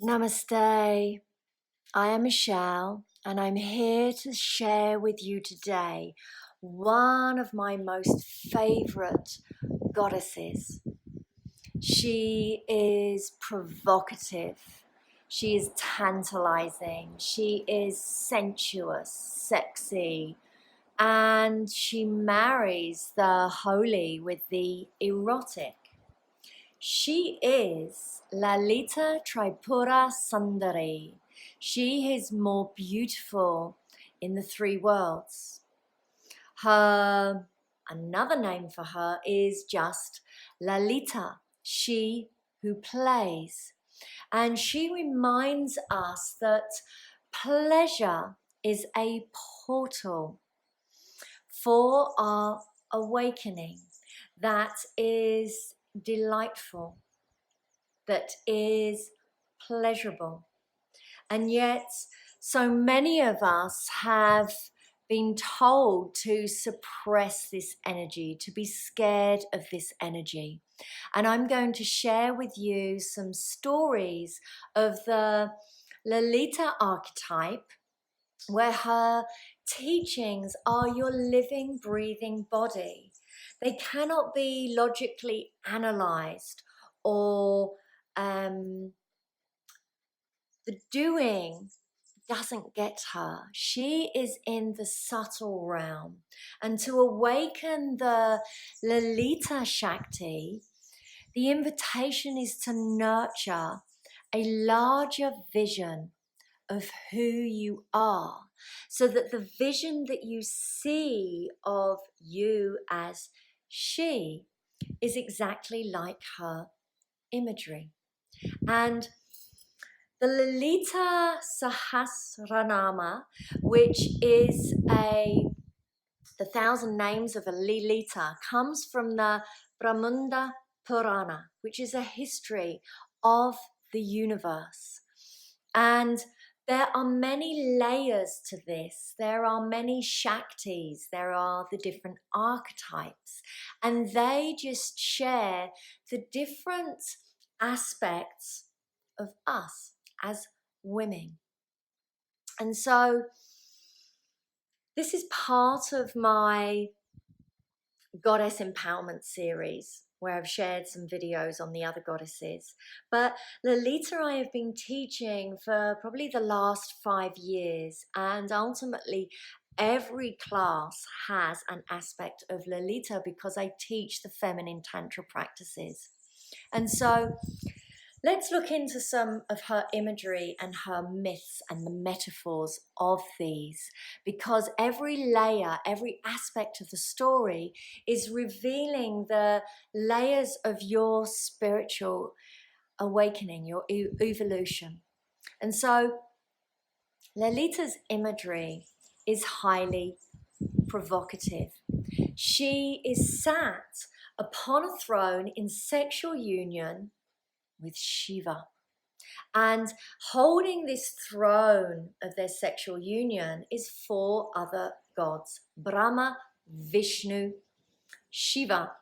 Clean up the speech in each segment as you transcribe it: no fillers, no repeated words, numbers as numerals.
Namaste. I am Michelle, and I'm here to share with you today one of my most favorite goddesses. She is provocative, she is tantalizing, she is sensuous, sexy, and she marries the holy with the erotic. She is Lalita Tripura Sundari. She is more beautiful in the three worlds. Another name for her is just Lalita, she who plays. And she reminds us that pleasure is a portal for our awakening that is delightful, that is pleasurable. And yet, so many of us have been told to suppress this energy, to be scared of this energy. And I'm going to share with you some stories of the Lolita archetype, where her teachings are your living, breathing body. They cannot be logically analyzed, or the doing doesn't get her. She is in the subtle realm. And to awaken the Lalita Shakti, the invitation is to nurture a larger vision of who you are, so that the vision that you see of you as she is exactly like her imagery. And the Lalita Sahasranama, which is the 1,000 names of a Lalita, comes from the Brahmanda Purana, which is a history of the universe. And there are many layers to this. There are many Shaktis. There are the different archetypes. And they just share the different aspects of us as women. And so this is part of my Goddess Empowerment series, where I've shared some videos on the other goddesses. But Lolita I have been teaching for probably the last 5 years, and ultimately every class has an aspect of Lolita because I teach the feminine tantra practices. And so let's look into some of her imagery and her myths and the metaphors of these, because every layer, every aspect of the story is revealing the layers of your spiritual awakening, your evolution. And so Lolita's imagery is highly provocative. She is sat upon a throne in sexual union with Shiva. And holding this throne of their sexual union is 4 other gods: Brahma, Vishnu, Shiva,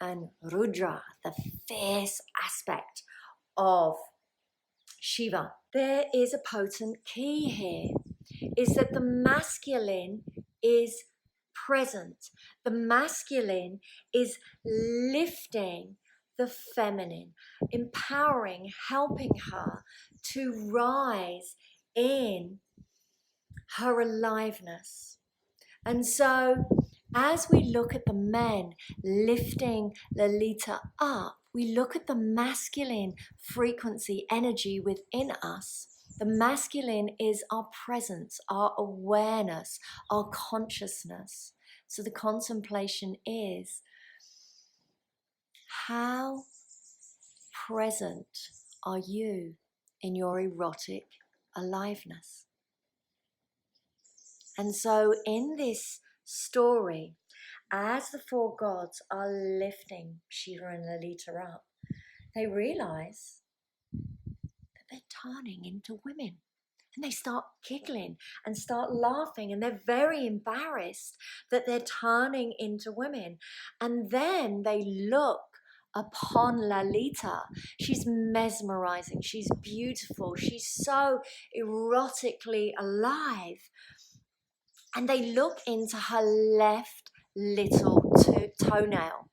and Rudra, the fierce aspect of Shiva. There is a potent key here, is that the masculine is present. The masculine is lifting the feminine, empowering, helping her to rise in her aliveness. And so as we look at the men lifting Lolita up, we look at the masculine frequency energy within us. The masculine is our presence, our awareness, our consciousness. So the contemplation is, how present are you in your erotic aliveness? And so in this story, as the 4 gods are lifting Shiva and Lalita up, they realize that they're turning into women. And they start giggling and start laughing, and they're very embarrassed that they're turning into women. And then they look upon Lalita. She's mesmerizing, she's beautiful, she's so erotically alive. And they look into her left little toenail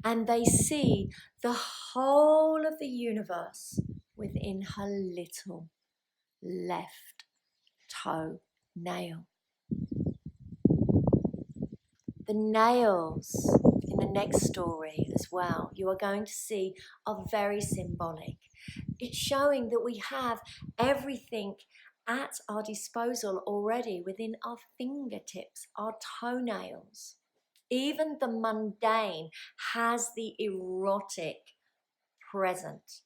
and they see the whole of the universe within her little left toenail. The nails in the next story as well, you are going to see, are very symbolic. It's showing that we have everything at our disposal already within our fingertips, our toenails. Even the mundane has the erotic present.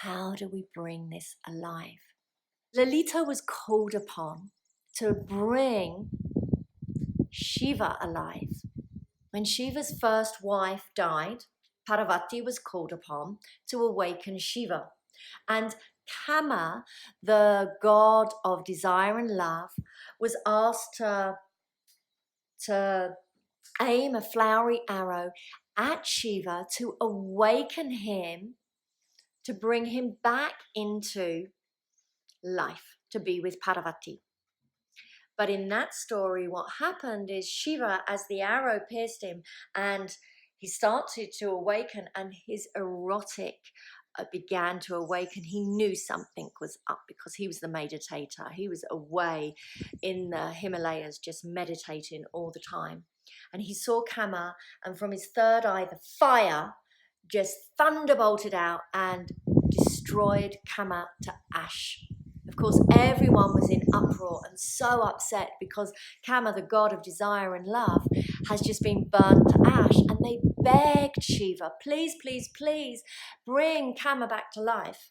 How do we bring this alive? Lolita was called upon to bring Shiva alive. When Shiva's first wife died, Parvati was called upon to awaken Shiva. And Kama, the god of desire and love, was asked to aim a flowery arrow at Shiva to awaken him, to bring him back into life, to be with Parvati. But in that story, what happened is Shiva, as the arrow pierced him and he started to awaken and his erotic began to awaken, he knew something was up because he was the meditator. He was away in the Himalayas just meditating all the time. And he saw Kama, and from his third eye, the fire just thunderbolted out and destroyed Kama to ash. Of course, everyone was in uproar and so upset because Kama, the god of desire and love, has just been burnt to ash. And they begged Shiva, please, please, please bring Kama back to life.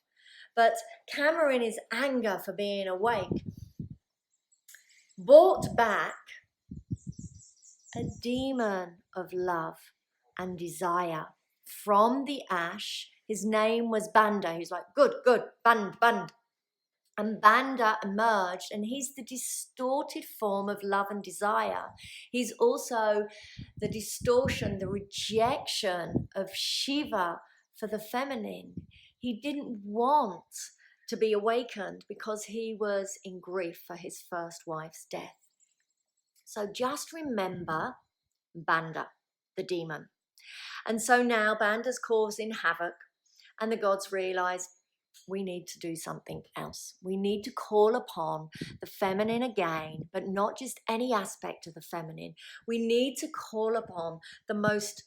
But Kama, in his anger for being awake, brought back a demon of love and desire from the ash. His name was Banda. He's like, good, Band. And Banda emerged, and he's the distorted form of love and desire. He's also the distortion, the rejection of Shiva for the feminine. He didn't want to be awakened because he was in grief for his first wife's death. So just remember Banda, the demon. And so now Banda's causing havoc, and the gods realize we need to do something else. We need to call upon the feminine again, but not just any aspect of the feminine. We need to call upon the most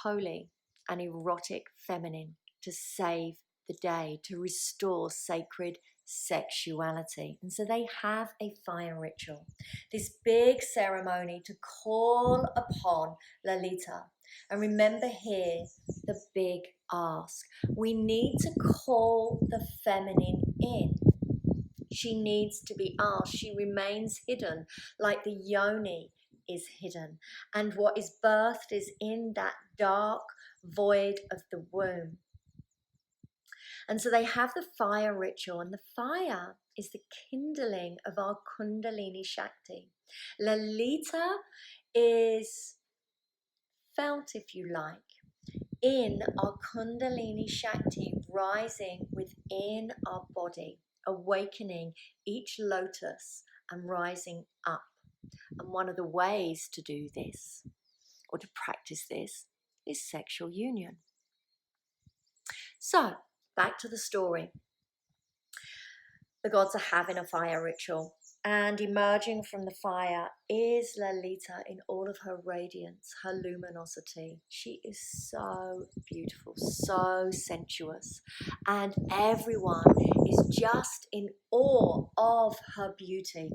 holy and erotic feminine to save the day, to restore sacred sexuality. And so they have a fire ritual, this big ceremony to call upon Lalita. And remember here the big ask. We need to call the feminine in. She needs to be asked. She remains hidden like the yoni is hidden. And what is birthed is in that dark void of the womb. And so they have the fire ritual, and the fire is the kindling of our Kundalini Shakti. Lalita is felt, if you like, in our Kundalini Shakti rising within our body, awakening each lotus and rising up. And one of the ways to do this, or to practice this, is sexual union. So, back to the story. The gods are having a fire ritual, and emerging from the fire is Lalita in all of her radiance, her luminosity. She is so beautiful, so sensuous, and everyone is just in awe of her beauty.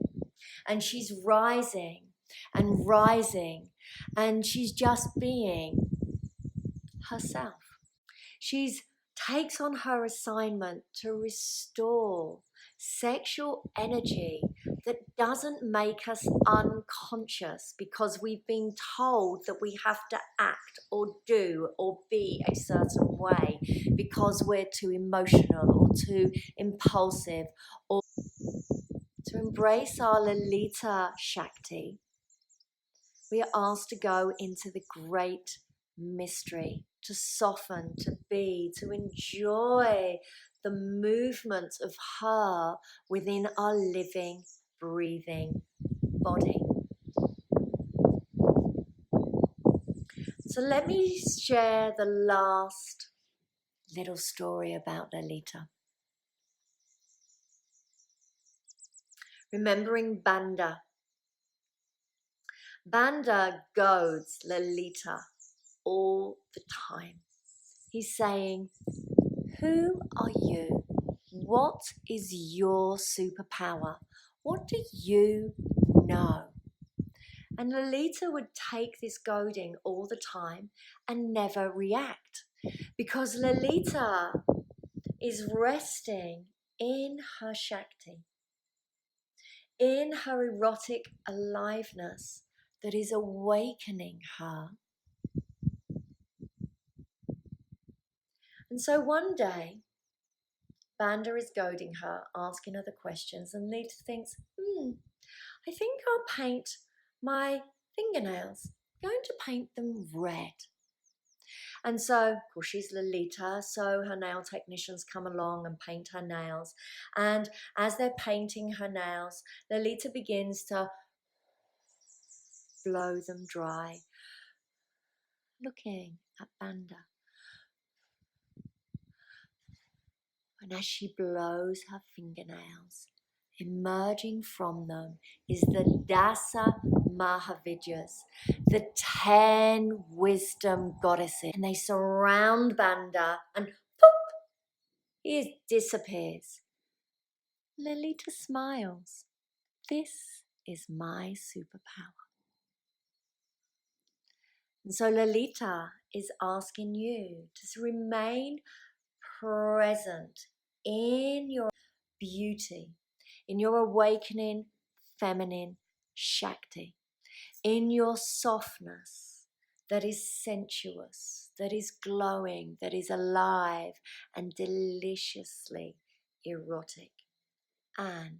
And she's rising and rising, and she's just being herself. She's takes on her assignment to restore sexual energy that doesn't make us unconscious because we've been told that we have to act or do or be a certain way because we're too emotional or too impulsive. Or to embrace our Lalita Shakti, we are asked to go into the great mystery, to soften, to be, to enjoy the movement of her within our living, breathing body. So let me share the last little story about Lalita. Remembering Banda. Banda goads Lalita all the time. He's saying, who are you? What is your superpower? What do you know? And Lolita would take this goading all the time and never react, because Lolita is resting in her Shakti, in her erotic aliveness that is awakening her. And so one day, Banda is goading her, asking her the questions, and Lolita thinks, I think I'll paint my fingernails. I'm going to paint them red. And so, of course, she's Lolita, so her nail technicians come along and paint her nails. And as they're painting her nails, Lolita begins to blow them dry, looking at Banda. And as she blows her fingernails, emerging from them is the Dasa Mahavidyas, the 10 wisdom goddesses. And they surround Banda and poof, he disappears. Lolita smiles. This is my superpower. And so Lolita is asking you to remain present in your beauty, in your awakening feminine Shakti, in your softness that is sensuous, that is glowing, that is alive and deliciously erotic and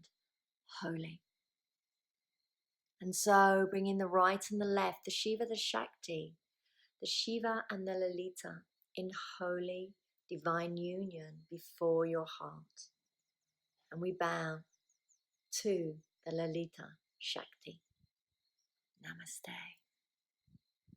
holy. And so bringing the right and the left, the Shiva, the Shakti, the Shiva and the Lalita in holy divine union before your heart. And we bow to the Lalita Shakti. Namaste.